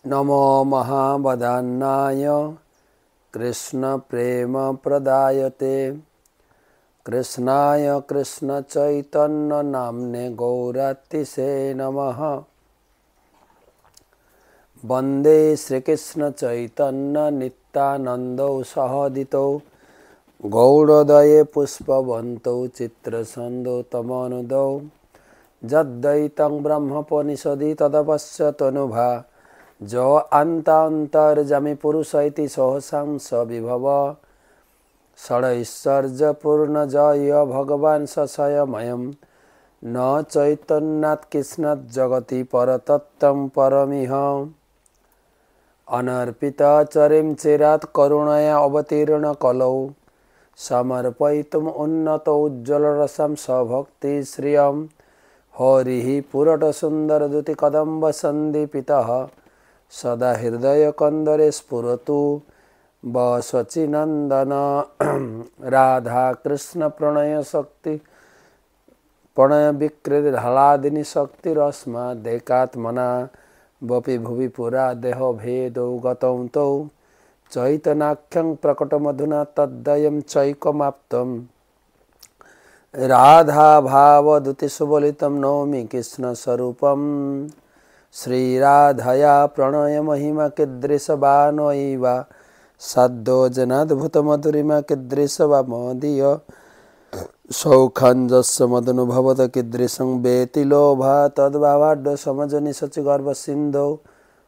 नमो महावदान्नाय कृष्ण प्रेम प्रदायते कृष्णाय कृष्ण चैतन्य नाम्ने गौरातिसे नमः। वंदे श्रीकृष्ण चैतन्य नित्यानंदौ सहदितौ गौड़दये पुष्पवन्तौ चित्रसंदौ तमनुदौ जद्दैतं ब्रह्मोपनिषदि तदपश्यतनुभा जो अंतर्जामी पुरुष इति सहसांस विभव षडैश्वर्य पूर्ण जय भगवान सस्वयमयं न चैतन्यात् कृष्णात् जगति परतत्त्वं परमिह अनर्पिता चरिं चिरात् करुणया अवतीर्ण कलौ समर्पयितुम् उन्नत उज्ज्वलरसं सभक्ति श्रियं हरिः पुरट सुंदर द्युति कदम्ब सन्दीपितः सदा हृदय कंदरे स्फुरतु बसचिनंदन राधा कृष्ण प्रणय शक्ति प्रणय विकृति ढलादिनी शक्ति रश्मा देकात्मना वपि भुवि पुरा देह भेदौ गतौ तौ चैतनाख्यं प्रकट मधुना तद्दयं चैकमाप्तम् राधा भाव दुति सुबलितं नौमि कृष्ण स्वरूपम् श्रीराधया प्रणय महिमा कीदृशवानैव सद्यो जनाद्भुत मधुरिमा कीदृशवा मदीय सौखञ्जस्य मदनुभवत कीदृशं वेति लोभा तद्भावाढ्य समजनि सचि गर्भ सिन्धौ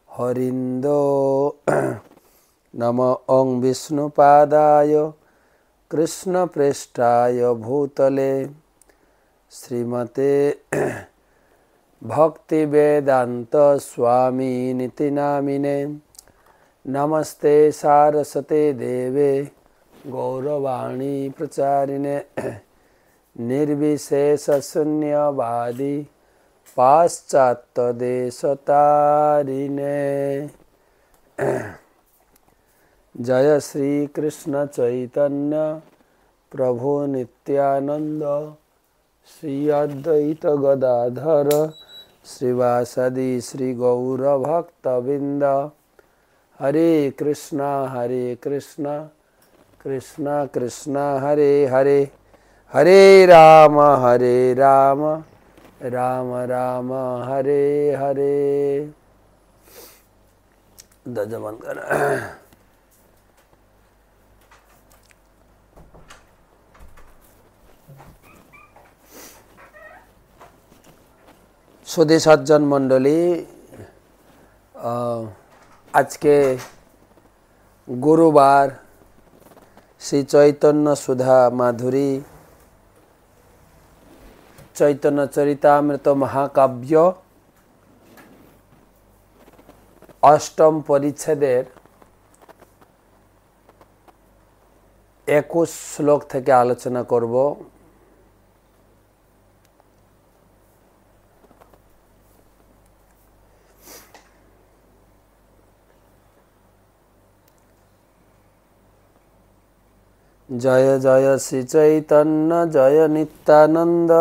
हरिन्दो नमः ओं विष्णुपादाय कृष्ण प्रेष्ठाय भूतले श्रीमते भक्ति वेदांत स्वामी निति नामिने नमस्ते सारस्वते देवे गौरवाणी प्रचारिणे निर्विशेष शून्यवादी पाश्चात्य देशतारिणे जय श्री कृष्ण चैतन्य प्रभु नित्यानंद श्री अद्वैत गदाधर श्रीवासदि श्री गौर भक्तबिंद हरे कृष्णा कृष्णा कृष्णा हरे हरे हरे राम राम राम हरे हरे। दजमन कर सुधी सज्जन मंडली, आज के गुरुवार श्री चैतन्य सुधा माधुरी चैतन्य चरितामृत महाकाव्य अष्टम परिच्छेदेर 21 श्लोक থেকে आलोचना करब। जय जय श्री चैतन्य जय नित्यानंद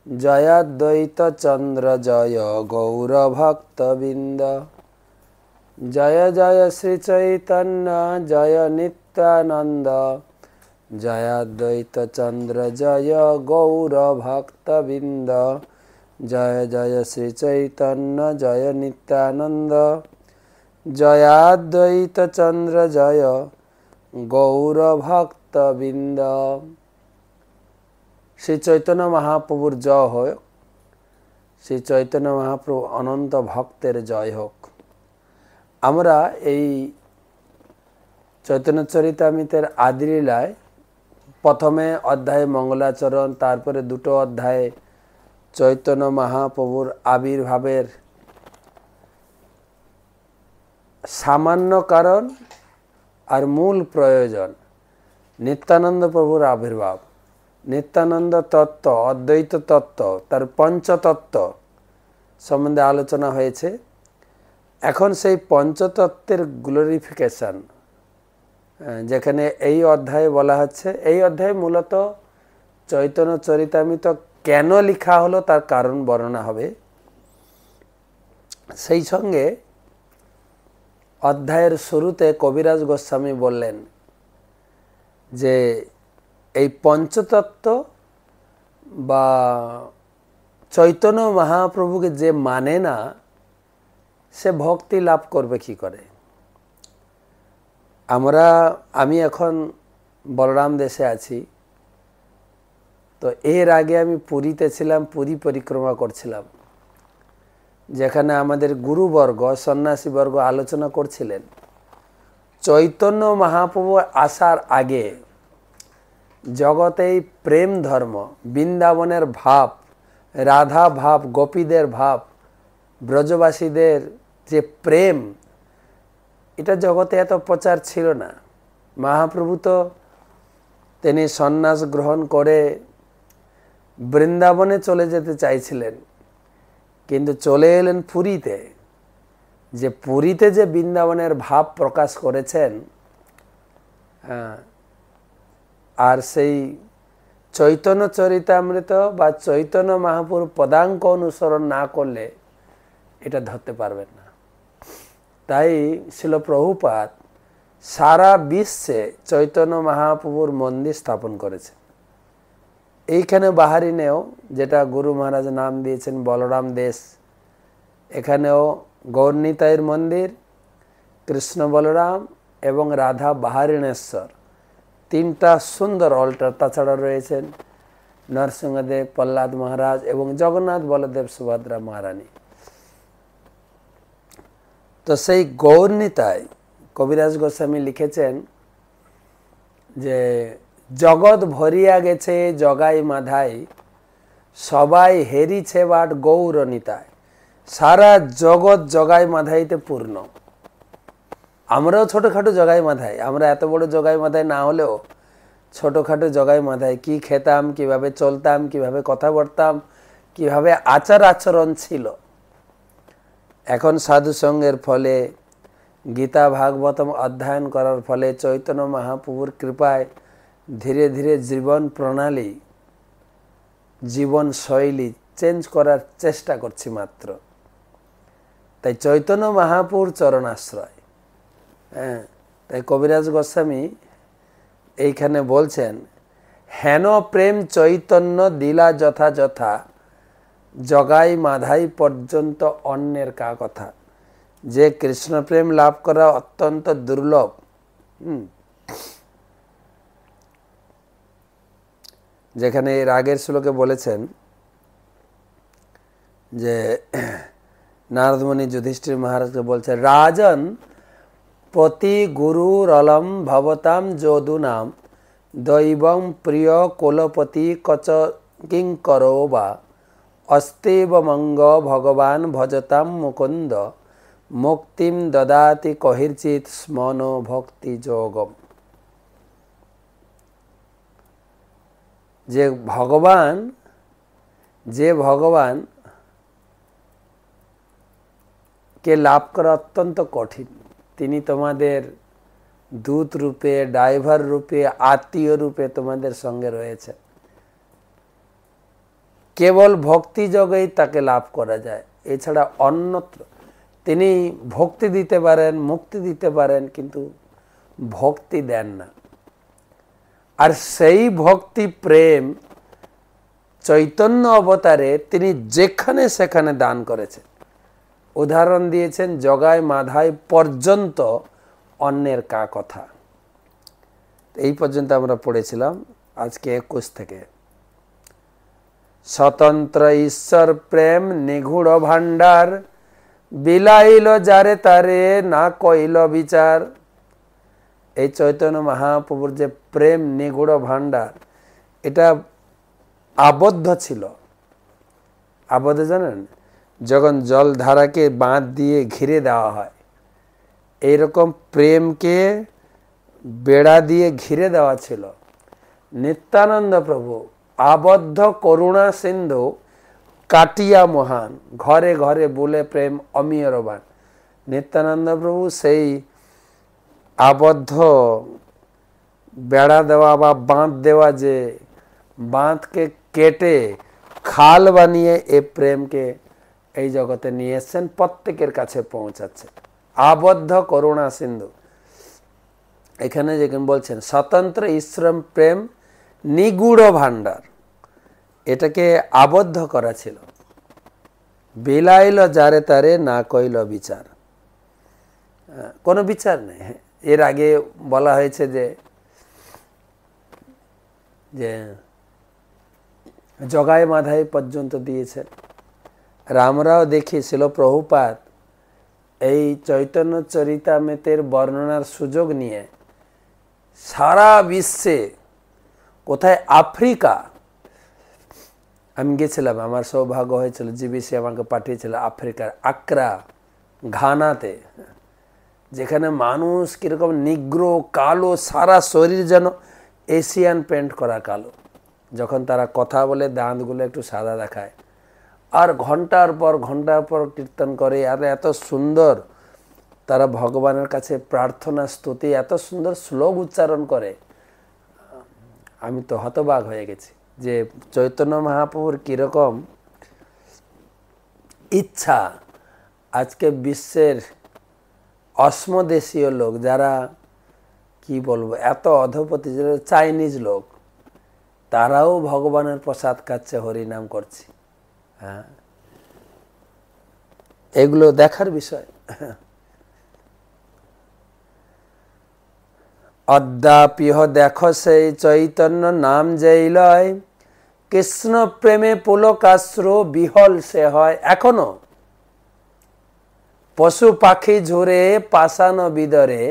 जय अद्वैत चंद्र जय गौर भक्तबिंद जय जय श्री चैतन्य जय नित्यानंद जय अद्वैत चंद्र जय गौर भक्तबिंद जय जय श्री चैतन्य जय नित्यानंद जय अद्वैत चंद्र जय गौर भक्तबिंद। श्री चैतन्य महाप्रभुर जय हो, श्री चैतन्य महाप्रभु अनंत भक्तेर जय होक। आमरा এই चैतन्य चरितामृतेर आदिलीलाय प्रथमे अध्याय मंगलाचरण, तारपरे दुटो अध्याय चैतन्य महाप्रभुर आविर्भावेर सामान्य कारण और मूल प्रयोजन नित्यानंद प्रभुर आविर्भाव, नित्यानंद तत्व अद्वैत तत्व तार पंच तत्व सम्बन्धे आलोचना হয়েছে। এখন সেই পঞ্চতত্ত্বের গ্লোরিফিকেশন যেখানে এই অধ্যায়ে বলা হচ্ছে, এই অধ্যায়ে মূলত চৈতন্য চরিতামৃত কেন লেখা হলো তার কারণ বর্ণনা হবে। সেই সঙ্গে অধ্যায়ের শুরুতে কবিরাজ গোস্বামী বললেন যে এই পঞ্চতত্ত্ব বা চৈতন্য মহাপ্রভুকে যে মানে না সে ভক্তি লাভ করবে কি করে। আমি এখন বলরাম দেশে আছি, তো এর আগে আমি পুরীতে ছিলাম, পুরী পরিক্রমা করছিলাম, যেখানে আমাদের গুরুবর্গ সন্ন্যাসীবর্গ আলোচনা করছিলেন চৈতন্য মহাপ্রভু আসার আগে জগতে প্রেম ধর্ম, বৃন্দাবনের ভাব, রাধা ভাব, গোপীদের ভাব, ব্রজবাসীদের যে প্রেম, এটা জগতে এত প্রচার ছিল না। মহাপ্রভু তো তিনি সন্ন্যাস গ্রহণ করে বৃন্দাবনে চলে যেতে চাইছিলেন, কিন্তু চলে এলেন পুরীতে। যে পুরীতে যে বৃন্দাবনের ভাব প্রকাশ করেছেন, আর সেই চৈতন্য চরিতামৃত বা চৈতন্য মহাপ্রভুর পদাঙ্ক অনুসরণ না করলে এটা ধরতে পারবেন না। তাই শিল প্রভুপাদ সারা বিশ্বে চৈতন্য মহাপ্রভুর মন্দির স্থাপন করেছে। এইখানে বাহারিনেও, যেটা গুরু মহারাজ নাম দিয়েছেন বলরাম দেশ, এখানেও গৌরনীতাইয়ের মন্দির, কৃষ্ণ বলরাম এবং রাধা বাহারিণেশ্বর, তিনটা সুন্দর অল্টার। তাছাড়া রয়েছেন নরসিংহদেব, প্রহ্লাদ মহারাজ এবং জগন্নাথ বলদেব সুভদ্রা মহারানী। তো সেই গৌরনীতাই কবিরাজ গোস্বামী লিখেছেন যে জগৎ ভরিয়া গেছে জগাই মাধাই, সবাই হেরিছে বাট গৌরনীতায়। সারা জগৎ জগাই মাধাইতে পূর্ণ। আমরাও ছোটোখাটো জগাই মাধাই, আমরা এত বড় জগাই মাধাই না হলেও ছোটোখাটো জগাই মাধাই। কি খেতাম, কিভাবে চলতাম, কিভাবে কথা বলতাম, কিভাবে আচার আচরণ ছিল। এখন সাধুসঙ্গের ফলে, গীতা ভাগবতম অধ্যয়ন করার ফলে, চৈতন্য মহাপ্রভুর কৃপায় ধীরে ধীরে জীবন প্রণালী, জীবন শৈলী চেঞ্জ করার চেষ্টা করছি মাত্র। তাই চৈতন্য মহাপ্রভুর চরণাশ্রয়। তাই কবিরাজ গোস্বামী এইখানে বলছেন, হেন প্রেম চৈতন্য দিলা যথাযথা, জগাই মাধাই পর্যন্ত অন্যের কা কথা। যে কৃষ্ণ প্রেম লাভ করা অত্যন্ত দুর্লভ। যেখানে এর আগের শ্লোকে বলেছেন যে নারদমণি যুধিষ্ঠির মহারাজকে বলছে, রাজন প্রতি গুরুরলম ভবতাম যদুনাম, দৈবং প্রিয় কুলপতি কচ কিঙ্করো বা, অস্তেব মঙ্গ ভগবান ভজতাম মুকুন্দ, মুক্তিম দদাতি কহির্চিত স্মন ভক্তি যোগম। যে ভগবান কে লাভ করা অত্যন্ত কঠিন। তিনি তোমাদের দূত রূপে, ড্রাইভার রূপে, আত্মীয় রূপে তোমাদের সঙ্গে রয়েছে। কেবল ভক্তি যোগেই তাকে লাভ করা যায়, এছাড়া অন্যত্র। তিনি ভক্তি দিতে পারেন, মুক্তি দিতে পারেন, কিন্তু ভক্তি দেন না। আর সেই ভক্তি প্রেম চৈতন্য অবতারে তিনি যেখানে সেখানে দান করেছেন। উদাহরণ দিয়েছেন জগাই মাধাই পর্যন্ত অন্যের কা কথা। এই পর্যন্ত আমরা পড়েছিলাম, আজকে 21 থেকে। স্বতন্ত্র ঈশ্বর প্রেম নিগুড় ভান্ডার, বিলাইল যারে তারে না কইল বিচার। এই চৈতন্য মহাপ্রভুর যে প্রেম নিগুড় ভান্ডার, এটা আবদ্ধ ছিল। আবদ্ধ জানেন, যখন জলধারাকে বাঁধ দিয়ে ঘিরে দেওয়া হয়, এইরকম প্রেমকে বেড়া দিয়ে ঘিরে দেওয়া ছিল। নিত্যানন্দ প্রভু আবদ্ধ করুণা সিন্ধু কাটিয়া মহান, ঘরে ঘরে বলে প্রেম অমিয়রবান। নিত্যানন্দ প্রভু সেই আবদ্ধ বেড়া দেওয়া বা বাঁধ দেওয়া, যে বাঁধকে কেটে খাল বানিয়ে এ প্রেমকে এই জগতে নিয়ে এসছেন, প্রত্যেকের কাছে পৌঁছাচ্ছে। আবদ্ধ করুণা সিন্ধু। এখানে যেখানে বলছেন স্বতন্ত্র ঈশ্বর প্রেম নিগুড় ভাণ্ডার, এটাকে আবদ্ধ করা ছিল। বিলাইল যারে তারে না কইল বিচার, কোনো বিচার নেই। এর আগে বলা হয়েছে যে যে জগায় মাধাই পর্যন্ত দিয়েছে। আর আমরাও দেখি ছিল প্রভুপাদ এই চৈতন্য চরিতামৃতের বর্ণনার সুযোগ নিয়ে সারা বিশ্বে, কোথায় আফ্রিকা, আমি গেছিলাম, আমার সৌভাগ্য হয়েছিল, জিবিসি আমাকে পাঠিয়েছিল আফ্রিকার আক্রা, ঘানাতে, যেখানে মানুষ কীরকম নিগ্র কালো, সারা শরীর যেন এশিয়ান পেন্ট করা কালো। যখন তারা কথা বলে দাঁতগুলো একটু সাদা দেখায়, আর ঘন্টার পর কীর্তন করে, আর এত সুন্দর তারা ভগবানের কাছে প্রার্থনা স্তুতি এত সুন্দর শ্লোক উচ্চারণ করে। আমি তো হতবাক হয়ে গেছি যে চৈতন্য মহাপ্রভুর কীরকম ইচ্ছা আজকে বিশ্বের অসমদেশীয় লোক, যারা কি বলবো এত অধপতি, যারা চাইনিজ লোক, তারাও ভগবানের প্রসাদ খাচ্ছে, হরিনাম করছে। হ্যাঁ, এগুলো দেখার বিষয়। অদ্যাপিহ দেখো সেই চৈতন্য নাম যেই লয়, কৃষ্ণ প্রেমে পুলকাশ্র বিহল সে হয়। এখনো পশু পাখি ঝুরে পাষাণ বিদরে,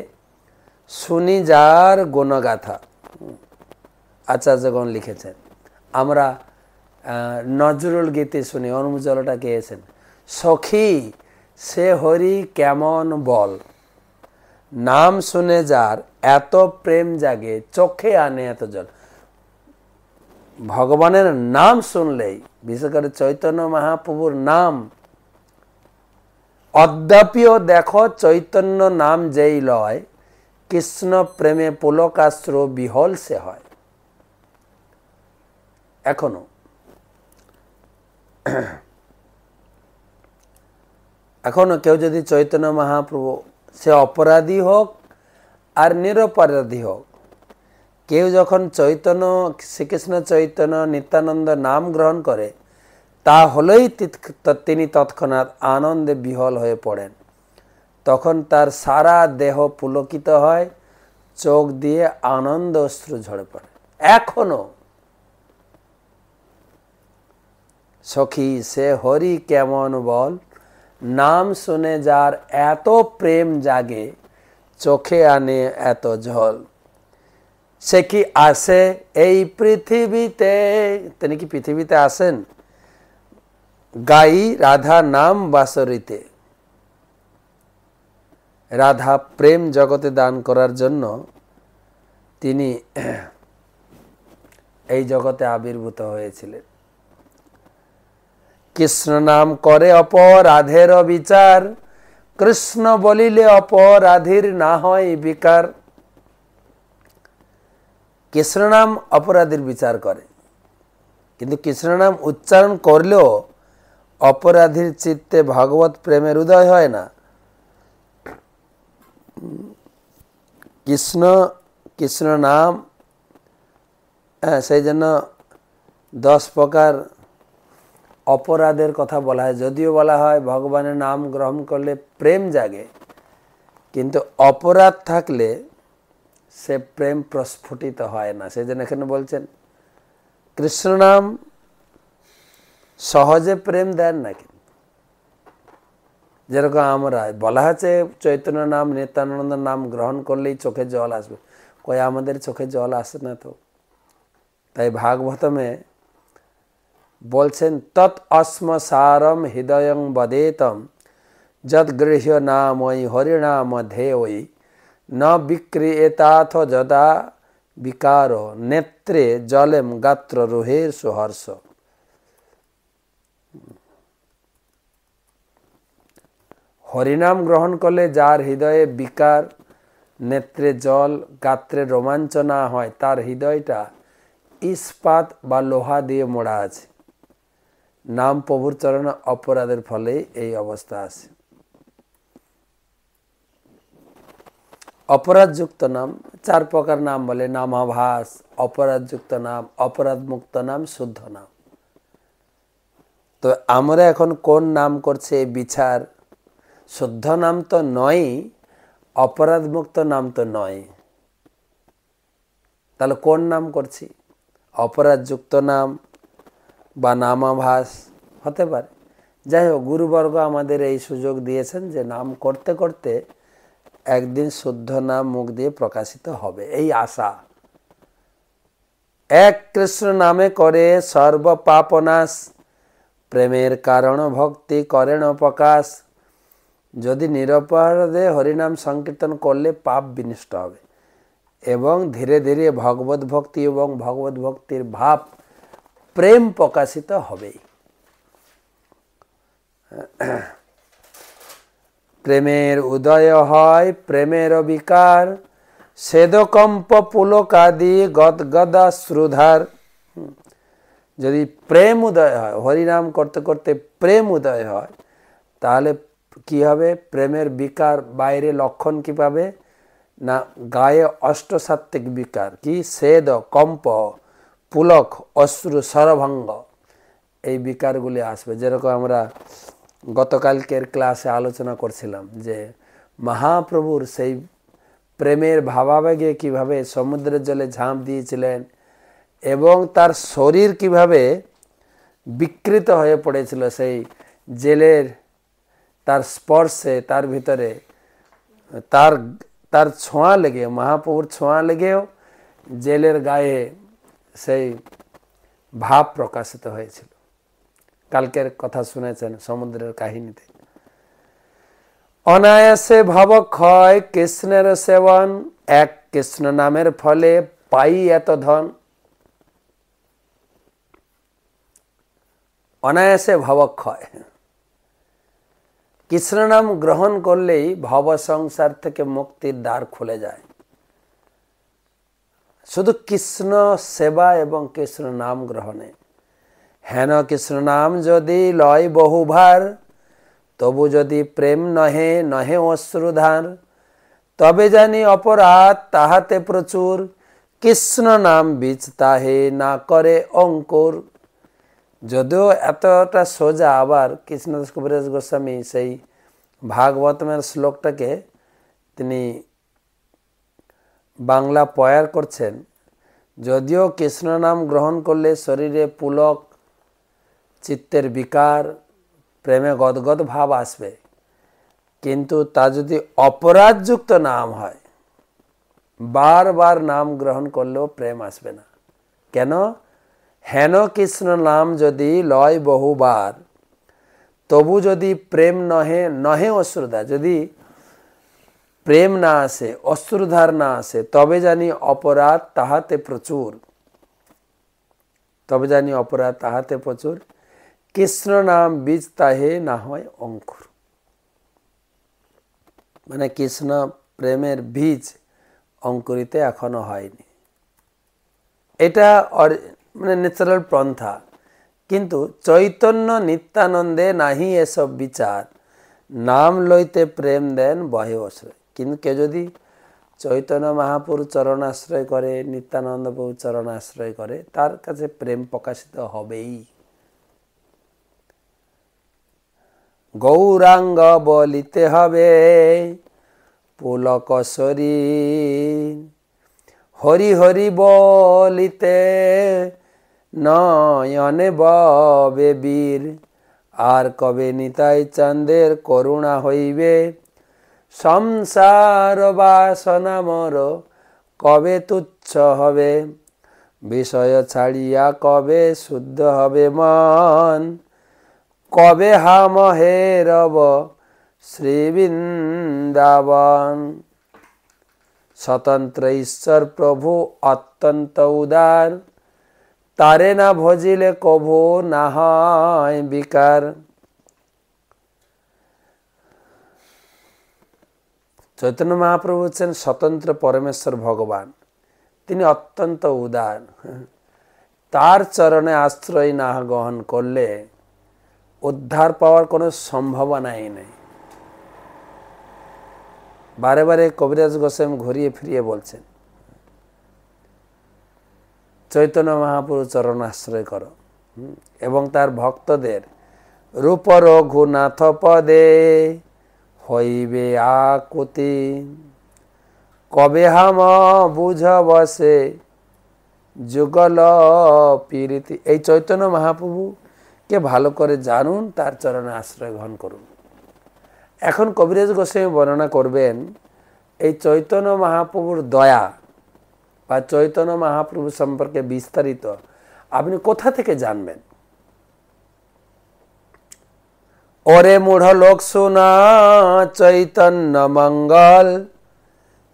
শুনি যার গুণগাথা। আচার্যগণ লিখেছেন। আমরা নজরুল গীতি শুনি, অনুজলটা গেয়েছেন, সখী সে হরি কেমন বল, নাম শুনে যার এত প্রেম জাগে, চোখে আনে এত জল। ভগবানের নাম শুনলেই, বিশেষ করে চৈতন্য মহাপ্রভুর নাম, অদ্যাপিও দেখো চৈতন্য নাম যেই লয়, কৃষ্ণ প্রেমে পুলকাশ্র বিহল সে হয়। এখনো কেউ যদি চৈতন্য মহাপ্রভু, সে অপরাধী হোক আর নিরপরাধী হোক, কেউ যখন চৈতন্য, শ্রীকৃষ্ণ চৈতন্য নিত্যানন্দ নাম গ্রহণ করে, তাহলেই তিনি তৎক্ষণাৎ আনন্দে বিহল হয়ে পড়েন। তখন তার সারা দেহ পুলকিত হয়, চোখ দিয়ে আনন্দ অশ্রু ঝরে পড়ে। এখনো সখী সে হরি কেমন বল, নাম শুনে যার এত প্রেম জাগে, চোখে আনে এত জল। সে কি আসে এই পৃথিবীতে, তিনি কি পৃথিবীতে আসেন? গাই রাধা নাম বাসরিতে, রাধা প্রেম জগতে দান করার জন্য তিনি এই জগতে আবির্ভূত হয়েছিলেন। কৃষ্ণ নাম করে অপরাধের বিচার, কৃষ্ণ বলিলে অপরাধীর না হয় বিকার। কৃষ্ণ নাম অপরাধীর বিচার করে, কিন্তু কৃষ্ণ নাম উচ্চারণ করলেও অপরাধীর চিত্তে ভগবত প্রেমের উদয় হয় না। কৃষ্ণ নাম, সেই জন্য 10 প্রকার অপরাধের কথা বলা হয়। যদিও বলা হয় ভগবানের নাম গ্রহণ করলে প্রেম জাগে, কিন্তু অপরাধ থাকলে সে প্রেম প্রস্ফুটিত হয় না। সেই জন্য এখানে বলছেন কৃষ্ণ নাম সহজে প্রেম দেন না। যেরকম আমরা বলা আছে চৈতন্য নাম নিত্যানন্দ নাম গ্রহণ করলেই চোখে জল আসবে, কই আমাদের চোখে জল আসে না তো। তাই ভাগবতমে বলছেন তৎ অশ্মসারম হৃদয়ং বদেতম, যদ গৃহ্য নাময়ী হরিনাম ধেয়ই, ন বিক্রিয়েতাথ যদা বিকার, নেত্রে জলেম গাত্র রুহের সুহর্ষ। হরিনাম গ্রহণ করলে যার হৃদয়ে বিকার, নেত্রে জল, গাত্রে রোমাঞ্চ না হয়, তার হৃদয়টা ইস্পাত বা লোহা দিয়ে মোড়া আছে। নাম প্রভুর চরণে অপরাধের ফলে এই অবস্থা আছে। অপরাধযুক্ত নাম, 4 প্রকার নাম বলে, নামাভাস, অপরাধযুক্ত নাম, অপরাধ মুক্ত নাম, শুদ্ধ নাম। তো আমরা এখন কোন নাম করছে বিচার? শুদ্ধ নাম তো নয়, অপরাধ মুক্ত নাম তো নয়, তাহলে কোন নাম করছি? অপরাধযুক্ত নাম বা নামাভাস হতে পারে। যাই হোক, গুরুবর্গ আমাদের এই সুযোগ দিয়েছেন যে নাম করতে করতে একদিন শুদ্ধ নাম মুখ দিয়ে প্রকাশিত হবে, এই আশা। এক কৃষ্ণ নামে করে সর্ব পাপনাশ, প্রেমের কারণ ভক্তি করেন প্রকাশ। যদি নিরপরাধে হরিনাম সংকীর্তন করলে পাপ বিনষ্ট হবে এবং ধীরে ধীরে ভগবত ভক্তি এবং ভগবত ভক্তির ভাব প্রেম প্রকাশিত হবেই। প্রেমের উদয় হয় প্রেমের বিকার, সেদকম্প পুলকাদি গদগদা শ্রুধার। যদি প্রেম উদয় হয়, হরিনাম করতে করতে প্রেম উদয় হয়, তাহলে কি হবে? প্রেমের বিকার বাইরে লক্ষণ কি পাবে না? গায়ে অষ্টসাত্ত্বিক বিকার, কি সেদ, কম্প, পুলক, অশ্রু, সরভঙ্গ, এই বিকারগুলি আসবে। যেরকম আমরা গতকালকের ক্লাসে আলোচনা করছিলাম যে মহাপ্রভুর সেই প্রেমের ভাবাবেগে কিভাবে সমুদ্রের জলে ঝাঁপ দিয়েছিলেন এবং তার শরীর কিভাবে বিকৃত হয়ে পড়েছিল সেই জেলের তার স্পর্শে, তার ভিতরে তার ছোঁয়া লেগে, মহাপ্রভুর ছোঁয়া লেগেও জেলের গায়ে সেই ভাব প্রকাশিত হয়েছিল। কালকের কথা শুনেছেন সমুদ্রের কাহিনীতে। অনায়াসে ভবক্ষয় কৃষ্ণের সেবন, এক কৃষ্ণ নামের ফলে পাই এত ধন। অনায়াসে ভবক্ষয়, কৃষ্ণ নাম গ্রহণ করলেই ভব সংসার থেকে মুক্তির দ্বার খুলে যায়। শুধু কৃষ্ণ সেবা এবং কৃষ্ণ নাম গ্রহণে। হেন কৃষ্ণ নাম যদি লয় বহুভার, তবু যদি প্রেম নহে নহে অশ্রুধার। তবে জানি অপরাধ তাহাতে প্রচুর, কৃষ্ণ নাম বীজ তাহে না করে অঙ্কুর। যদিও এতটা সোজা, আবার কৃষ্ণদাস কবিরাজ গোস্বামী সেই ভাগবতমের শ্লোকটাকে তিনি বাংলা পয়ার করছেন। যদিও কৃষ্ণ নাম গ্রহণ করলে শরীরে পুলক, চিত্তের বিকার, প্রেমে গদগদ ভাব আসবে, কিন্তু তা যদি অপরাধযুক্ত নাম হয়, বারবার নাম গ্রহণ করলেও প্রেম আসবে না। কেন? হেন কৃষ্ণ নাম যদি লয় বহুবার, তবু যদি প্রেম নহে নহে অশ্রুধার, যদি প্রেম না আসে, অশ্রুধার না আসে, তবে জানি অপরাধ তাহাতে প্রচুর। তবে জানি অপরাধ তাহাতে প্রচুর, কৃষ্ণ নাম বীজ তাহে না হয় অঙ্কুর। মানে কৃষ্ণ প্রেমের বীজ অঙ্কুরিত এখনো হয়নি। এটা মানে ন্যাচারাল পন্থা। কিন্তু চৈতন্য নিত্যানন্দে নাহি এসব বিচার, নাম লইতে প্রেম দেন বহে আশ্রয়। কিন্তু কেউ যদি চৈতন্য মহাপুরুষ চরণাশ্রয় করে, নিত্যানন্দ প্রভু চরণাশ্রয় করে, তার কাছে প্রেম প্রকাশিত হবেই। গৌরাঙ্গ বলিতে হবে পুলক শরীর, হরি হরি বলিতে নয়নে ববে বীর। আর কবে নিতাই চাঁদের করুণা হইবে, সংসার বাসনা মর কবে তুচ্ছ হবে। বিষয় ছাড়িয়া কবে শুদ্ধ হবে মন, কবে হামহে রব শ্রী বৃন্দাবন। স্বতন্ত্র ঈশ্বর প্রভু অত্যন্ত উদার, তারে না ভজিলে কভু না হয় বিকার। চৈতন্য মহাপ্রভু হচ্ছেন স্বতন্ত্র পরমেশ্বর ভগবান, তিনি অত্যন্ত উদার। তার চরণে আশ্রয় না গ্রহণ করলে উদ্ধার পাওয়ার কোনো সম্ভাবনাই নেই। বারে বারে কবিরাজ গোস্বামী ঘুরিয়ে ফিরিয়ে বলছেন চৈতন্য মহাপ্রভু চরণ আশ্রয় করো এবং তার ভক্তদের রূপ রঘুনাথ পদে হইবে আকুতি কবে হাম বুঝ বসে যুগল পীড়িতি। এই চৈতন্য মহাপ্রভুকে ভালো করে জানুন, তার চরণে আশ্রয় গ্রহণ করুন। এখন কবিরাজ গোস্বামী বর্ণনা করবেন এই চৈতন্য মহাপ্রভুর দয়া বা চৈতন্য মহাপ্রভু সম্পর্কে বিস্তারিত আপনি কোথা থেকে জানবেন। ওরে মূঢ় লোক শোনা চৈতন্য মঙ্গল,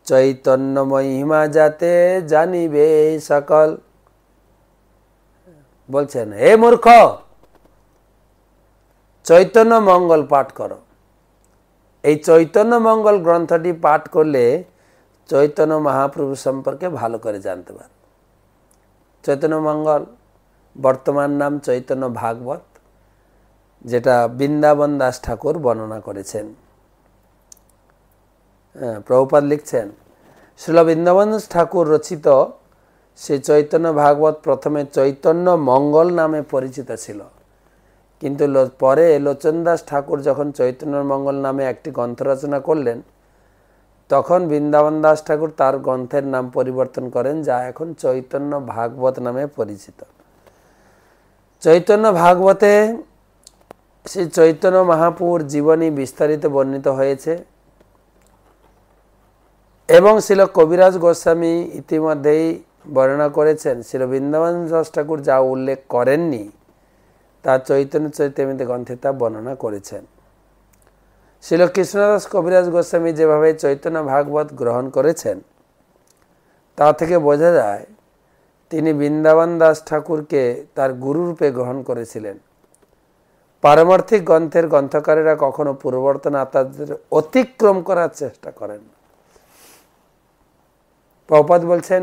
চৈতন্য মহিমা যাতে জানিবে সকল। বলছেন হে মূর্খ, চৈতন্য মঙ্গল পাঠ করো। এই চৈতন্য মঙ্গল গ্রন্থটি পাঠ করলে চৈতন্য মহাপ্রভু সম্পর্কে ভালো করে জানতে পারে। চৈতন্য মঙ্গল বর্তমান নাম চৈতন্য ভাগবত, যেটা বৃন্দাবন দাস ঠাকুর বর্ণনা করেছেন। প্রভুপাদ লিখছেন শ্রীল বৃন্দাবন দাস ঠাকুর রচিত সে চৈতন্য ভাগবত প্রথমে চৈতন্য মঙ্গল নামে পরিচিত ছিল, কিন্তু পরে লোচন দাস ঠাকুর যখন চৈতন্য মঙ্গল নামে একটি গ্রন্থ রচনা করলেন, তখন বৃন্দাবন দাস ঠাকুর তার গ্রন্থের নাম পরিবর্তন করেন, যা এখন চৈতন্য ভাগবত নামে পরিচিত। চৈতন্য ভাগবতে শ্রী চৈতন্য মহাপ্রভুর জীবনী বিস্তারিত বর্ণিত হয়েছে এবং শ্রীল কবিরাজ গোস্বামী ইতিমধ্যেই বর্ণনা করেছেন। শ্রীল বৃন্দাবন দাস ঠাকুর যা উল্লেখ করেননি তা চৈতন্য চরিতামৃত গ্রন্থে তা বর্ণনা করেছেন। শ্রীল কৃষ্ণদাস কবিরাজ গোস্বামী যেভাবে চৈতন্য ভাগবত গ্রহণ করেছেন তা থেকে বোঝা যায় তিনি বৃন্দাবন দাস ঠাকুরকে তার গুরুরূপে গ্রহণ করেছিলেন। পারমার্থিক গ্রন্থের গ্রন্থকারীরা কখনো পূর্ববর্তন আচার্যদের অতিক্রম করার চেষ্টা করেন। প্রভুপাদ বলছেন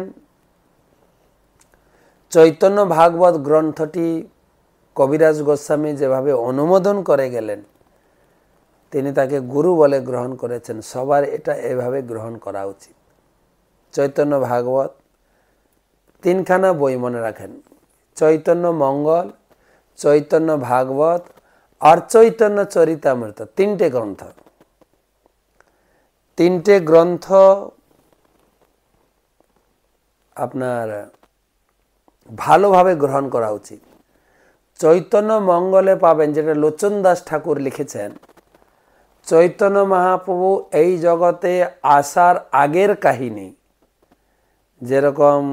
চৈতন্য ভাগবত গ্রন্থটি কবিরাজ গোস্বামী যেভাবে অনুমোদন করে গেলেন, তিনি তাকে গুরু বলে গ্রহণ করেছেন। সবার এটা এভাবে গ্রহণ করা উচিত। চৈতন্য ভাগবত তিনখানা বই মনে রাখেন, চৈতন্য মঙ্গল, চৈতন্য ভাগবত আর চৈতন্য চরিতামৃত, তিনটে গ্রন্থ। তিনটে গ্রন্থ আপনার ভালোভাবে গ্রহণ করা উচিত। চৈতন্য মঙ্গলে পাবেন যেটা লোচন দাস ঠাকুর লিখেছেন, চৈতন্য মহাপ্রভু এই জগতে আসার আগের কাহিনী, যেরকম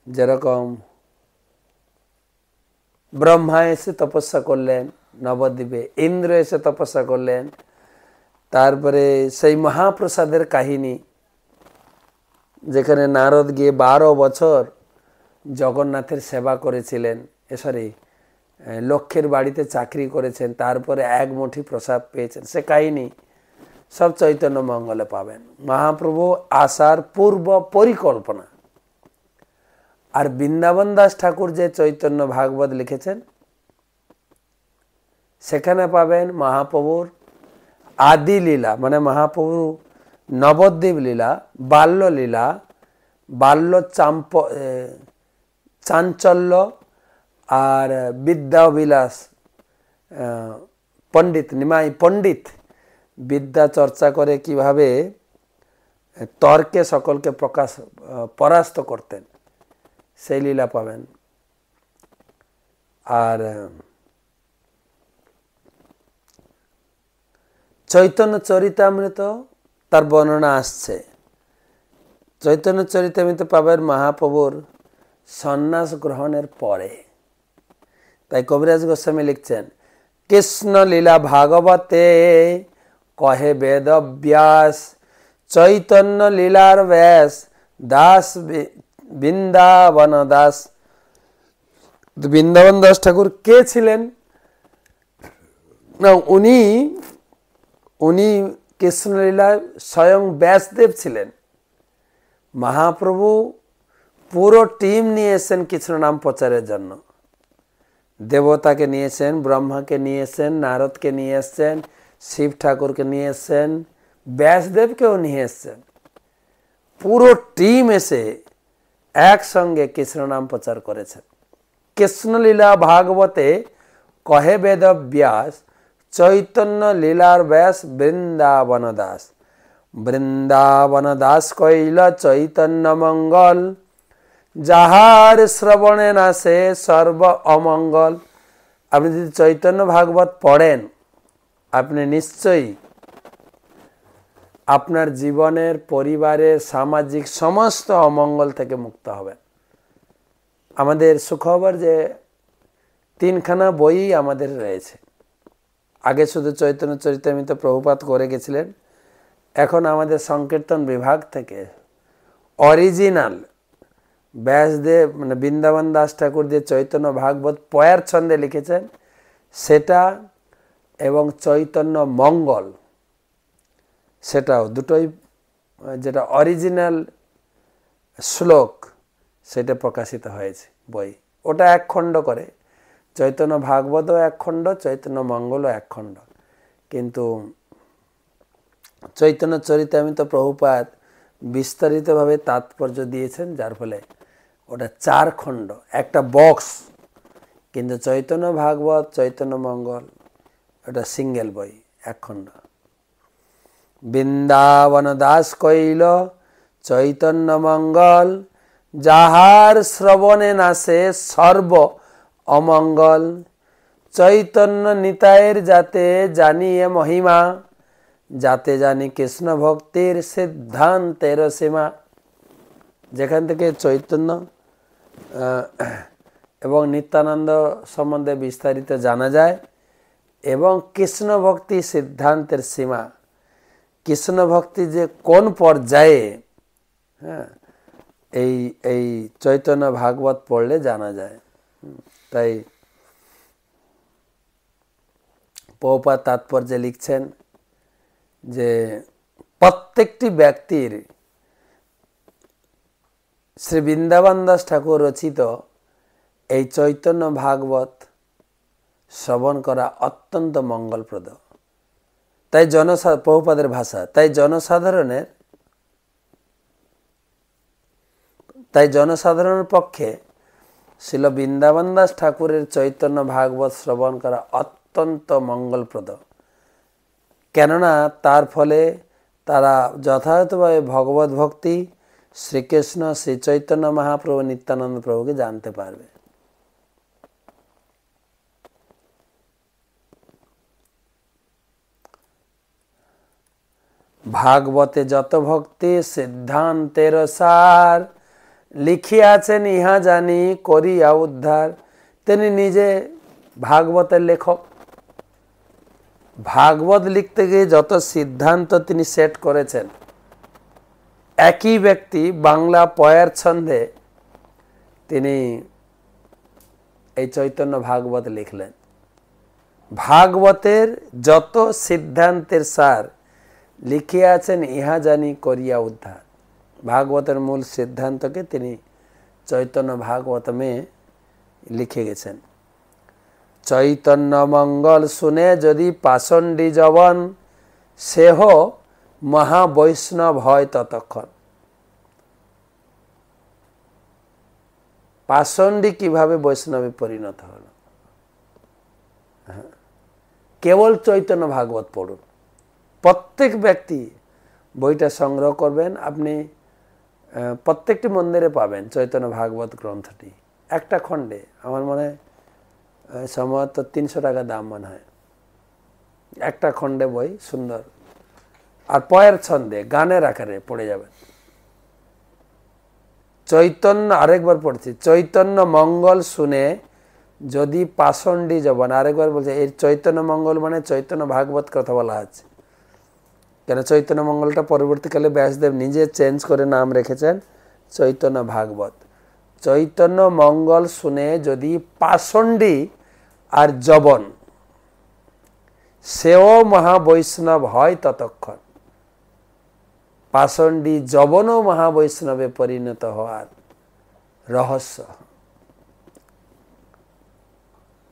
যেরকম ব্রহ্মা এসে তপস্যা করলেন নবদ্বীপে, ইন্দ্র এসে তপস্যা করলেন, তারপরে সেই মহাপ্রসাদের কাহিনী যেখানে নারদ গিয়ে 12 বছর জগন্নাথের সেবা করেছিলেন, সরি লক্ষ্যের বাড়িতে চাকরি করেছেন, তারপরে এক মুঠি প্রসাদ পেয়েছেন, সে কাহিনী সব চৈতন্য মঙ্গলে পাবেন। মহাপ্রভু আসার পূর্ব পরিকল্পনা। আর বৃন্দাবন দাস ঠাকুর যে চৈতন্য ভাগবত লিখেছেন সেখানে পাবেন মহাপ্রভুর আদি লীলা, মানে মহাপ্রভু নবদ্বীপ লীলা, বাল্য লীলা, বাল্য চাঞ্চল্য আর বিদ্যাবিলাস। পণ্ডিত নিমাই পণ্ডিত বিদ্যা চর্চা করে কিভাবে তর্কে সকলকে পরাস্ত করতেন, সেই লীলা পাবেন। আর চৈতন্য চরিতামৃত তার বর্ণনা আসছে। চৈতন্য চরিতামৃত পাবেন মহাপ্রভুর সন্ন্যাস গ্রহণের পরে। তাই কবিরাজ গোস্বামী লিখছেন কৃষ্ণ লীলা ভাগবতে কহে বেদ ব্যাস, চৈতন্য লীলার ব্যাস দাস বৃন্দাবন দাস। বৃন্দাবন দাস ঠাকুর কে ছিলেন না, উনি কৃষ্ণলীলায় স্বয়ং ব্যাসদেব ছিলেন। মহাপ্রভু পুরো টিম নিয়ে এসেছেন কৃষ্ণ নাম প্রচারের জন্য। দেবতাকে নিয়েছেন, ব্রহ্মাকে নিয়ে এসেছেন, নারদকে নিয়ে এসেছেন, শিব ঠাকুরকে নিয়ে এসেছেন, ব্যাসদেবকেও নিয়ে এসছেন, পুরো টিম এসে একসঙ্গে কৃষ্ণ নাম প্রচার করেছেন। কৃষ্ণলীলা ভাগবতে কহে বেদ ব্যাস, চৈতন্য লীলার ব্যাস বৃন্দাবন দাস। বৃন্দাবন দাস কইল চৈতন্য মঙ্গল, যাহার শ্রবণে নাশে সর্ব অমঙ্গল। আপনি যদি চৈতন্য ভাগবত পড়েন, আপনি নিশ্চয়ই আপনার জীবনের, পরিবারের, সামাজিক সমস্ত অমঙ্গল থেকে মুক্ত হবেন। আমাদের সুখবর যে 3খানা বই আমাদের রয়েছে। আগে শুধু চৈতন্য চরিতামৃত প্রভুপাদ করে গেছিলেন, এখন আমাদের সংকীর্তন বিভাগ থেকে অরিজিনাল ব্যাসদেব মানে বৃন্দাবন দাস ঠাকুর যে চৈতন্য ভাগবত পয়ার ছন্দে লিখেছেন সেটা, এবং চৈতন্য মঙ্গল সেটাও, দুটোই যেটা অরিজিনাল শ্লোক সেটা প্রকাশিত হয়েছে বই। ওটা 1 খণ্ড করে, চৈতন্য ভাগবতও 1 খণ্ড, চৈতন্য মঙ্গলও 1 খণ্ড। কিন্তু চৈতন্য চরিতামৃত প্রভুপাদ বিস্তারিতভাবে তাৎপর্য দিয়েছেন, যার ফলে ওটা 4 খণ্ড, একটা বক্স। কিন্তু চৈতন্য ভাগবত, চৈতন্য মঙ্গল ওটা সিঙ্গেল বই, 1 খণ্ড। বৃন্দাবন দাস কইল চৈতন্য মঙ্গল, যাহার শ্রবণে নাশে সর্ব অমঙ্গল। চৈতন্য নিতায়ের যাতে জানিয়ে মহিমা, যাতে জানি কৃষ্ণ ভক্তির সিদ্ধান্তের সীমা। যেখান থেকে চৈতন্য এবং নিত্যানন্দ সম্বন্ধে বিস্তারিত জানা যায়, এবং কৃষ্ণ ভক্তি সিদ্ধান্তের সীমা, কৃষ্ণ ভক্তি যে কোন পর্যায়ে, হ্যাঁ, এই চৈতন্য ভাগবত পড়লে জানা যায়। তাই প্রভুপাদ তাৎপর্যে লিখছেন যে প্রত্যেকটি ব্যক্তির শ্রী বৃন্দাবন দাস ঠাকুর রচিত এই চৈতন্য ভাগবত শ্রবণ করা অত্যন্ত মঙ্গলপ্রদ। তাই প্রভুপাদের ভাষা, তাই জনসাধারণের পক্ষে শ্রীল বৃন্দাবন দাস ঠাকুরের চৈতন্য ভাগবত শ্রবণ করা অত্যন্ত মঙ্গলপ্রদ। কেননা তার ফলে তারা যথাযথভাবে ভগবত ভক্তি, শ্রীকৃষ্ণ, শ্রী চৈতন্য মহাপ্রভু, নিত্যানন্দ প্রভুকে জানতে পারবে। ভাগবতে যত ভক্তি সিদ্ধান্তের সার, লিখিয়াছেন ইহা জানি করিয়া উদ্ধার। তিনি নিজে ভাগবতের লেখক। ভাগবত লিখতে গিয়ে যত সিদ্ধান্ত তিনি সেট করেছেন, একই ব্যক্তি বাংলা পয়ার ছন্দে তিনি এই চৈতন্য ভাগবত লিখলেন। ভাগবতের যত সিদ্ধান্তের সার লিখিয়াছেন ইহা জানি করিয়া উদ্ধার। ভাগবতের মূল সিদ্ধান্তকে তিনি চৈতন্য ভাগবতমে লিখে গেছেন। চৈতন্য মঙ্গল শুনে যদি পাষণ্ডী জবন, সেহ মহাবৈষ্ণব হয় ততক্ষণ। পাষণ্ডী কিভাবে বৈষ্ণবে পরিণত হল? কেবল চৈতন্য ভাগবত পড়ুন। প্রত্যেক ব্যক্তি বইটা সংগ্রহ করবেন, আপনি প্রত্যেকটি মন্দিরে পাবেন চৈতন্য ভাগবত গ্রন্থটি। একটা খণ্ডে আমার মনে হয় সম্ভবত 300 টাকা দাম মনে হয়। একটা খণ্ডে বই, সুন্দর, আর পয়ের ছন্দে গানের আকারে পড়ে যাবেন। চৈতন্য, আরেকবার পড়ছি, চৈতন্য মঙ্গল শুনে যদি পাষণ্ডী জবন। আরেকবার বলছে, এই চৈতন্য মঙ্গল মানে চৈতন্য ভাগবত কথা বলা আছে। কেন চৈতন্য মঙ্গলটা পরবর্তীকালে ব্যাসদেব নিজে চেঞ্জ করে নাম রেখেছেন চৈতন্য ভাগবত। চৈতন্য মঙ্গল শুনে যদি পাষণ্ডী আর জবন, সেও মহাবৈষ্ণব হয় ততক্ষণ। পাষণ্ডী জবনও মহাবৈষ্ণবে পরিণত হওয়ার রহস্য।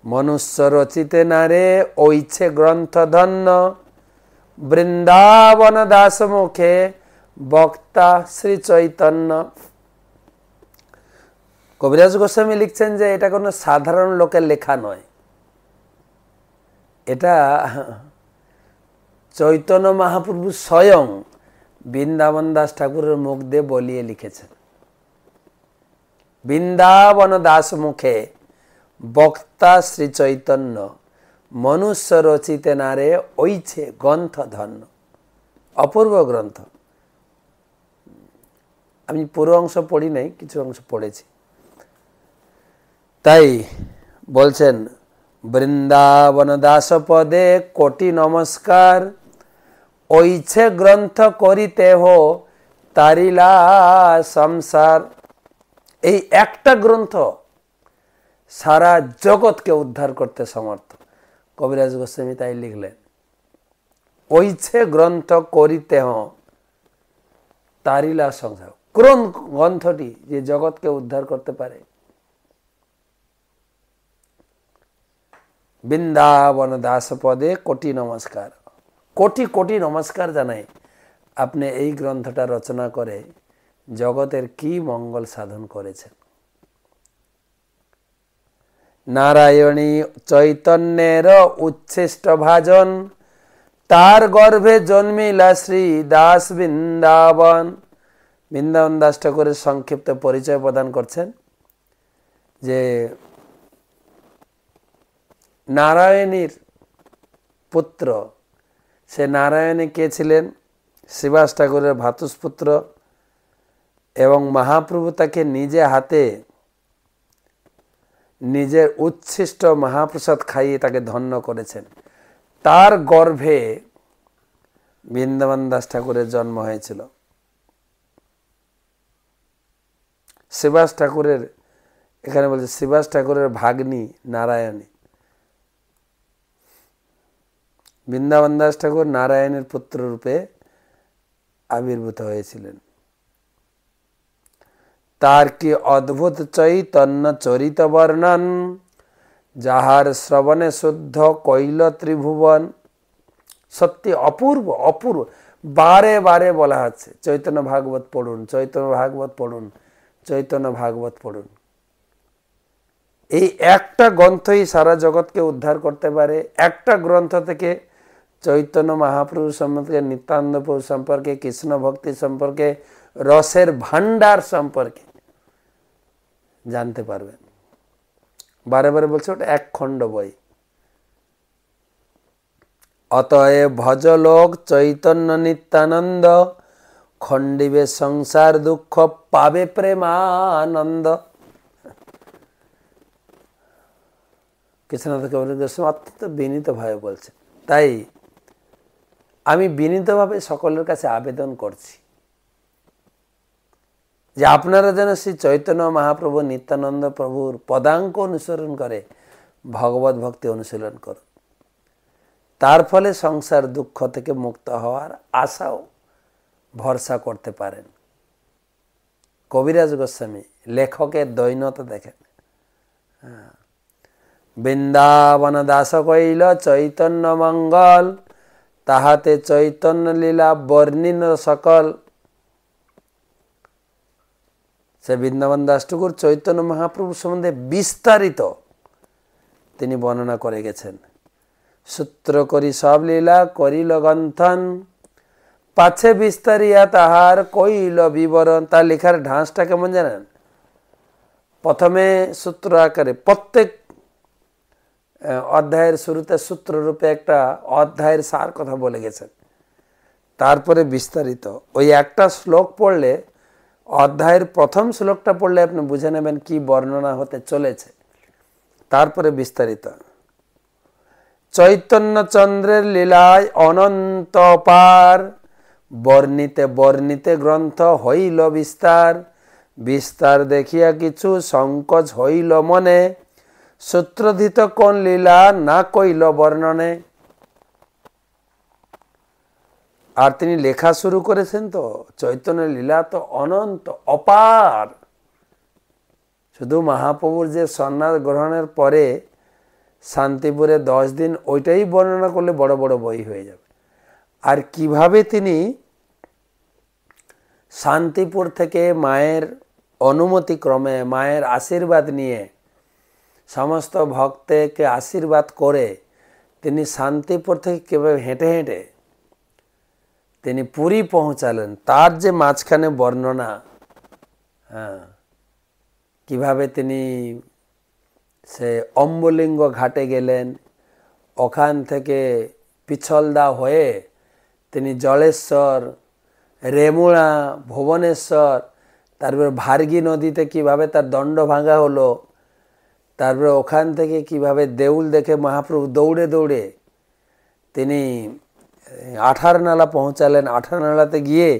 মনুষ্য রচিতে নারে ঐছে গ্রন্থ ধন্য, বৃন্দাবন দাস মুখে বক্তা শ্রী চৈতন্য। কবিরাজ গোস্বামী লিখছেন যে এটা কোনো সাধারণ লোকের লেখা নয়, এটা চৈতন্য মহাপ্রভু স্বয়ং বৃন্দাবন দাস ঠাকুরের মুখ দিয়ে বলিয়ে লিখেছেন। বৃন্দাবন দাস মুখে বক্তা শ্রী চৈতন্য, মনুষ্য রচিতে নারে ওইছে গ্রন্থ ধন্য। অপূর্ব গ্রন্থ। আমি পুরো অংশ পড়ি নাই, কিছু অংশ পড়েছি। তাই বলছেন বৃন্দাবন দাস পদে কোটি নমস্কার, ওইছে গ্রন্থ করিতে হো তারিলা সংসার। এই একটা গ্রন্থ সারা জগৎকে উদ্ধার করতে সমর্থ। কবিরাজ গোস্বামী তাই লিখলেন, ওইছে গ্রন্থ করিতে হো তারিলা সংসার। কোন গ্রন্থটি যে জগৎকে উদ্ধার করতে পারে? বৃন্দাবন দাস পদে কোটি নমস্কার, কোটি কোটি নমস্কার জানাই আপনি এই গ্রন্থটা রচনা করে জগতের কি মঙ্গল সাধন করেছেন। নারায়ণী চৈতন্যের উচ্ছিষ্ট ভাজন, তার গর্ভে জন্মিলা শ্রী দাস বৃন্দাবন। বৃন্দাবন দাস ঠাকুরের সংক্ষিপ্ত পরিচয় প্রদান করছেন যে নারায়ণীর পুত্র, সে নারায়ণী কে ছিলেন? শ্রীবাস ঠাকুরের ভ্রাতুষ্পুত্র, এবং মহাপ্রভু তাকে নিজে হাতে নিজের উচ্ছিষ্ট মহাপ্রসাদ খাইয়ে তাকে ধন্য করেছেন। তার গর্ভে বৃন্দাবন দাস ঠাকুরের জন্ম হয়েছিল। শ্রীবাস ঠাকুরের, এখানে বলছে শ্রীবাস ঠাকুরের ভাগ্নী নারায়ণী। বৃন্দাবন দাস ঠাকুর নারায়ণের পুত্র রূপে আবির্ভূত হয়েছিলেন। তার কি অদ্ভুত চৈতন্য চরিত বর্ণন, যাহার শ্রবণে শুদ্ধ কৈল ত্রিভুবন। সত্যি অপূর্ব অপূর্ব, বারে বারে বলা হচ্ছে চৈতন্য ভাগবত পড়ুন, চৈতন্য ভাগবত পড়ুন, চৈতন্য ভাগবত পড়ুন। এই একটা গ্রন্থই সারা জগৎকে উদ্ধার করতে পারে। একটা গ্রন্থ থেকে চৈতন্য মহাপ্রভু সম্পর্কে, নিত্যানন্দ প্রভু সম্পর্কে, কৃষ্ণ ভক্তি সম্পর্কে, রসের ভান্ডার সম্পর্কে জানতে পারবেন। বারে বারে বলছে ওটা এক খণ্ড বই। অতএব ভজলোক চৈতন্য নিত্যানন্দ, খণ্ডিবে সংসার দুঃখ পাবে প্রেমানন্দ। কৃষ্ণনাথ কবিরাজ গোস্বামী অত্যন্ত বিনীতভাবে বলছে। তাই আমি বিনীতভাবে সকলের কাছে আবেদন করছি যে আপনারা যেন শ্রী চৈতন্য মহাপ্রভু নিত্যানন্দ প্রভুর পদাঙ্ক অনুসরণ করে ভগবত ভক্তি অনুশীলন করুন। তার ফলে সংসার দুঃখ থেকে মুক্ত হওয়ার আশাও ভরসা করতে পারেন। কবিরাজ গোস্বামী লেখকের দৈন্যতা দেখেন। বৃন্দাবন দাস কইল চৈতন্য মঙ্গল, তাহাতে চৈতন্য লীলা বর্ণিন সকল। সে বৃন্দাবন দাস ঠাকুর চৈতন্য মহাপ্রভু সম্বন্ধে বিস্তারিত তিনি বর্ণনা করে গেছেন। সূত্র করি সব লীলা করিল গন্থন, পাছে বিস্তারিয়া তাহার কইল বিবরণ। তার লেখার ঢাঁসটা কেমন জানেন? প্রথমে সূত্র আকারে প্রত্যেক অধ্যায়ের শুরুতে সূত্ররূপে একটা অধ্যায়ের সার কথা বলে গেছেন, তারপরে বিস্তারিত। ওই একটা শ্লোক পড়লে, অধ্যায়ের প্রথম শ্লোকটা পড়লে আপনি বুঝে নেবেন কি বর্ণনা হতে চলেছে, তারপরে বিস্তারিত। চৈতন্য চন্দ্রের লীলায় অনন্ত পার, বর্ণিতে বর্ণিতে গ্রন্থ হইল বিস্তার। বিস্তার দেখিয়া কিছু সংকোচ হইল মনে, সূত্রধিত কোন লীলা না কইল বর্ণনে। আর তিনি লেখা শুরু করেছেন তো চৈতন্য লীলা তো অনন্ত অপার। শুধু মহাপ্রভুর যে সন্ন্যাস গ্রহণের পরে শান্তিপুরে 10 দিন ওইটাই বর্ণনা করলে বড় বড় বই হয়ে যাবে। আর কিভাবে তিনি শান্তিপুর থেকে মায়ের অনুমতি ক্রমে মায়ের আশীর্বাদ নিয়ে সমস্ত ভক্তকে আশীর্বাদ করে তিনি শান্তিপুর থেকে কিভাবে হেঁটে হেঁটে তিনি পুরী পৌঁছালেন তার যে মাঝখানে বর্ণনা, হ্যাঁ, কিভাবে তিনি সে অম্বলিঙ্গ ঘাটে গেলেন, ওখান থেকে পিছলদা হয়ে তিনি জলেশ্বর, রেমুড়া, ভুবনেশ্বর, তারপরে ভার্গী নদীতে কিভাবে তার দণ্ড ভাঙা হলো, তারপরে ওখান থেকে কিভাবে দেউল দেখে মহাপ্রভু দৌড়ে দৌড়ে তিনি আঠারনালা পৌঁছালেন। আঠারনালাতে গিয়ে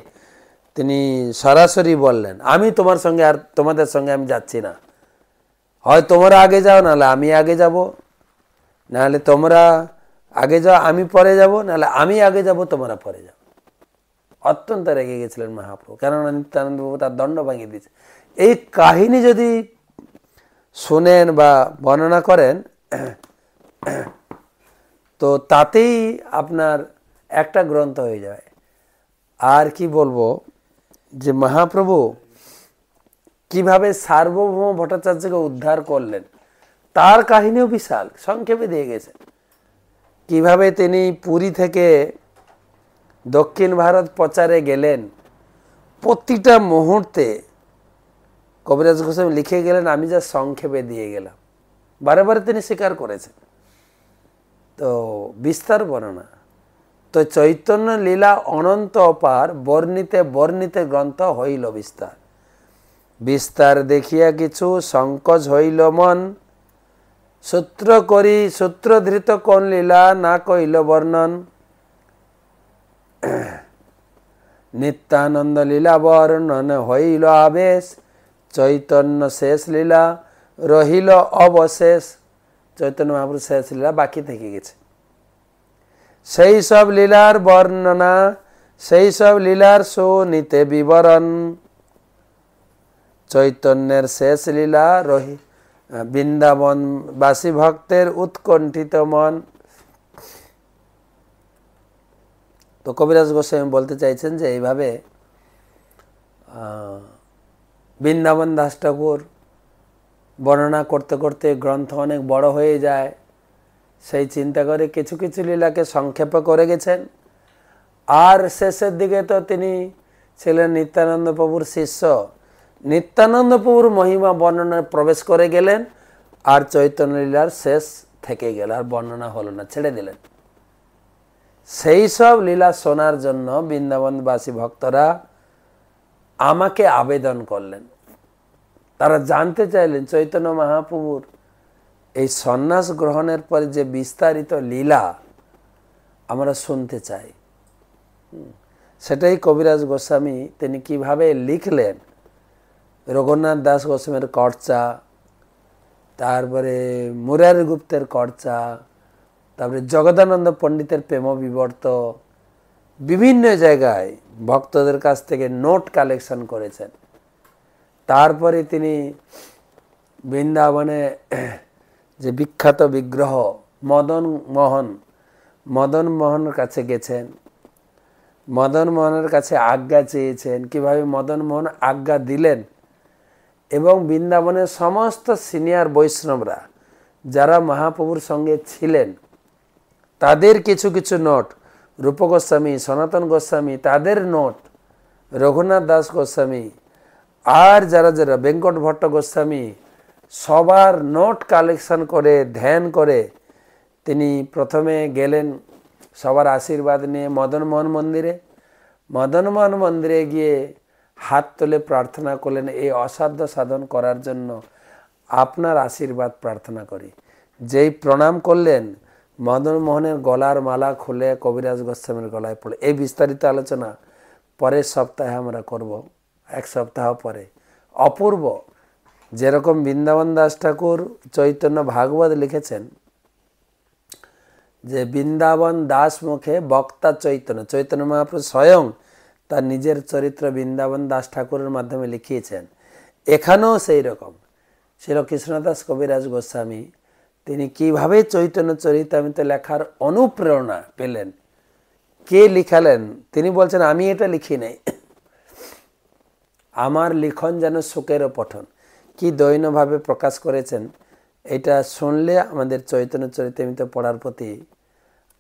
তিনি সরাসরি বললেন, আমি তোমার সঙ্গে আর তোমাদের সঙ্গে আমি যাচ্ছি না, হয় তোমরা আগে যাও, নাহলে আমি আগে যাব, নাহলে তোমরা আগে যাও আমি পরে যাব, নাহলে আমি আগে যাব তোমরা পরে যাও। অত্যন্ত রেগে গেছিলেন মহাপ্রভু, কেননা নিত্যানন্দ বাবু তার দণ্ড ভাঙিয়ে দিয়েছে। এই কাহিনী যদি শোনেন বা বর্ণনা করেন তো তাতেই আপনার একটা গ্রন্থ হয়ে যায়। আর কি বলবো যে মহাপ্রভু কিভাবে সার্বভৌম ভট্টাচার্যকে উদ্ধার করলেন তার কাহিনীও বিশাল, সংক্ষেপে দিয়ে গেছেন। কিভাবে তিনি পুরী থেকে দক্ষিণ ভারত প্রচারে গেলেন, প্রতিটা মুহূর্তে কবিরাজ গোস্বামী লিখে গেলেন, আমি যা সংক্ষেপে দিয়ে গেলাম। বারে বারে তিনি স্বীকার করেছেন। তো বিস্তার বর্ণনা, তো চৈতন্য লীলা অনন্ত অপার, বর্ণিতে বর্ণিতে গ্রন্থ হইল বিস্তার। বিস্তার দেখিয়া কিছু সংকোচ হইল মন, সূত্র করি সূত্রধৃত কোন লীলা না কইল বর্ণন। নিত্যানন্দ লীলা বর্ণন হইল আবেশ, চৈতন্য শেষ লীলা রহিল অবশেষ। চৈতন্য মহাপ্রভু শেষ লীলা বাকি থেকে গেছে। সেই সব লীলার বর্ণনা, সেই সব লীলার শুনিতে বিবরণ। চৈতন্যের শেষ লীলা রহি বৃন্দাবন বাসী ভক্তের উৎকণ্ঠিত মন। তো কবিরাজ গোস্বামী বলতে চাইছেন যে এইভাবে বৃন্দাবন দাস ঠাকুর বর্ণনা করতে করতে গ্রন্থ অনেক বড় হয়ে যায়, সেই চিন্তা করে কিছু কিছু লীলাকে সংক্ষেপ করে গেছেন। আর শেষের দিকে তো তিনি ছিলেন নিত্যানন্দ প্রভুর শিষ্য, নিত্যানন্দ প্রভুর মহিমা বর্ণনায় প্রবেশ করে গেলেন, আর চৈতন্য লীলার শেষ থেকে গেল, আর বর্ণনা হলো না, ছেড়ে দিলেন। সেই সব লীলা শোনার জন্য বৃন্দাবনবাসী ভক্তরা আমাকে আবেদন করলেন। তারা জানতে চাইলেন চৈতন্য মহাপ্রভুর এই সন্ন্যাস গ্রহণের পরে যে বিস্তারিত লীলা আমরা শুনতে চাই। সেটাই কবিরাজ গোস্বামী তিনি কিভাবে লিখলেন। রঘুনাথ দাস গোস্বামীর কর্চা, তারপরে মুরারি গুপ্তের কর্চা, তারপরে জগদানন্দ পণ্ডিতের প্রেম বিবর্ত, বিভিন্ন জায়গায় ভক্তদের কাছ থেকে নোট কালেকশন করেছেন। তারপরে তিনি বৃন্দাবনে যে বিখ্যাত বিগ্রহ মদন মোহনের কাছে গেছেন, মদন মোহনের কাছে আজ্ঞা চেয়েছেন, কিভাবে মদন মোহন আজ্ঞা দিলেন। এবং বৃন্দাবনের সমস্ত সিনিয়র বৈষ্ণবরা যারা মহাপ্রভুর সঙ্গে ছিলেন তাদের কিছু কিছু নোট, রূপ গোস্বামী, সনাতন গোস্বামী তাদের নোট, রঘুনাথ দাস গোস্বামী, আর যারা যারা বেঙ্কট ভট্ট গোস্বামী, সবার নোট কালেকশন করে ধ্যান করে তিনি প্রথমে গেলেন সবার আশীর্বাদ নিয়ে মদনমোহন মন্দিরে। মদনমোহন মন্দিরে গিয়ে হাত তুলে প্রার্থনা করলেন, এই অসাধ্য সাধন করার জন্য আপনার আশীর্বাদ প্রার্থনা করি। যেই প্রণাম করলেন, মদনমোহনের গলার মালা খুলে কবিরাজ গোস্বামীর গলায় পড়ে। এই বিস্তারিত আলোচনা পরের সপ্তাহে আমরা করব, এক সপ্তাহ পরে। অপূর্ব, যেরকম বৃন্দাবন দাস ঠাকুর চৈতন্য ভাগবত লিখেছেন যে বৃন্দাবন দাস মুখে বক্তা চৈতন্য, চৈতন্য মহাপ্রভু স্বয়ং তার নিজের চরিত্র বৃন্দাবন দাস ঠাকুরের মাধ্যমে লিখিয়েছেন। এখানেও সেই রকম ছিল কৃষ্ণদাস কবিরাজ গোস্বামী। তিনি কিভাবে চৈতন্য চরিতামৃত লেখার অনুপ্রেরণা পেলেন, কে লিখালেন তিনি বলছেন আমি এটা লিখি নাই, আমার লিখন যেন শোকেরও পঠন। কি দৈন্যভাবে প্রকাশ করেছেন, এটা শুনলে আমাদের চৈতন্য চরিতামৃত পড়ার প্রতি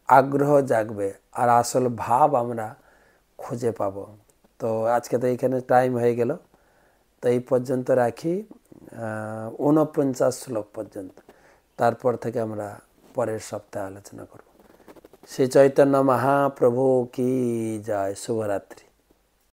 আগ্রহ জাগবে আর আসল ভাব আমরা খুঁজে পাব। তো আজকে তো এইখানে টাইম হয়ে গেল, তো এই পর্যন্ত রাখি 49 শ্লোক পর্যন্ত। তারপর থেকে আমরা পরের সপ্তাহে আলোচনা করব। শ্রী চৈতন্য মহাপ্রভু কি জয়। শুভরাত্রি।